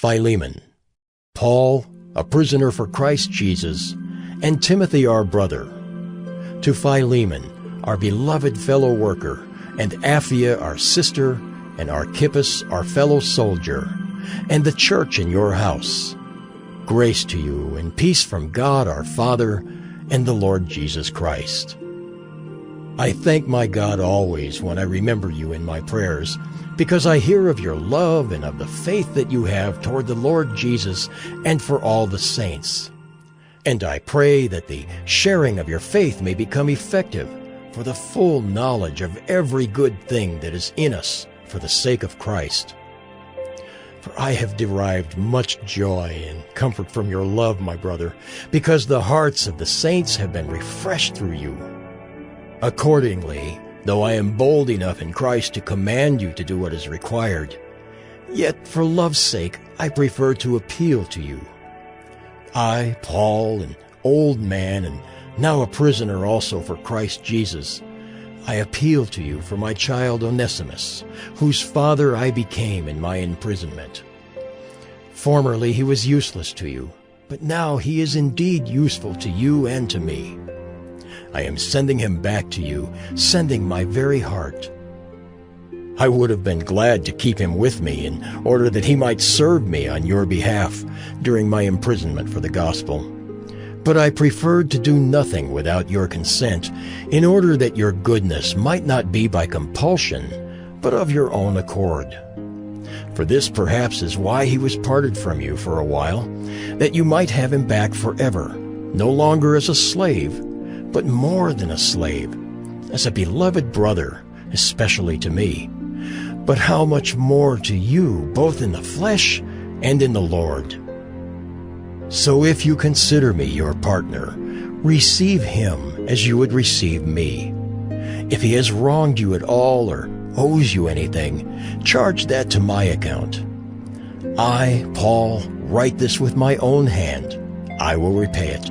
Philemon, Paul, a prisoner for Christ Jesus, and Timothy our brother, to Philemon, our beloved fellow worker, and Apphia our sister, and Archippus our fellow soldier, and the church in your house. Grace to you and peace from God our Father and the Lord Jesus Christ. I thank my God always when I remember you in my prayers, because I hear of your love and of the faith that you have toward the Lord Jesus and for all the saints. And I pray that the sharing of your faith may become effective for the full knowledge of every good thing that is in us for the sake of Christ. For I have derived much joy and comfort from your love, my brother, because the hearts of the saints have been refreshed through you. Accordingly, though I am bold enough in Christ to command you to do what is required, yet for love's sake I prefer to appeal to you. I, Paul, an old man and now a prisoner also for Christ Jesus, I appeal to you for my child Onesimus, whose father I became in my imprisonment. Formerly he was useless to you, but now he is indeed useful to you and to me. I am sending him back to you, sending my very heart. I would have been glad to keep him with me in order that he might serve me on your behalf during my imprisonment for the gospel. But I preferred to do nothing without your consent, in order that your goodness might not be by compulsion, but of your own accord. For this perhaps is why he was parted from you for a while, that you might have him back forever, no longer as a slave, but more than a slave, as a beloved brother, especially to me, but how much more to you, both in the flesh and in the Lord. So if you consider me your partner, receive him as you would receive me. If he has wronged you at all or owes you anything, charge that to my account. I, Paul, write this with my own hand. I will repay it,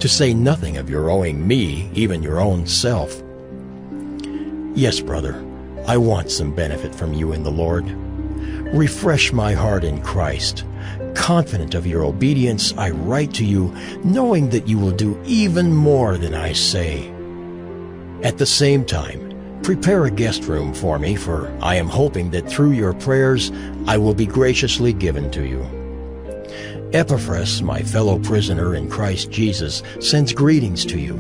to say nothing of your owing me, even your own self. Yes, brother, I want some benefit from you in the Lord. Refresh my heart in Christ. Confident of your obedience, I write to you, knowing that you will do even more than I say. At the same time, prepare a guest room for me, for I am hoping that through your prayers I will be graciously given to you. Epaphras, my fellow prisoner in Christ Jesus, sends greetings to you,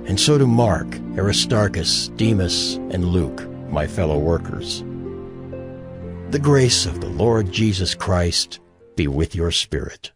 and so do Mark, Aristarchus, Demas, and Luke, my fellow workers. The grace of the Lord Jesus Christ be with your spirit.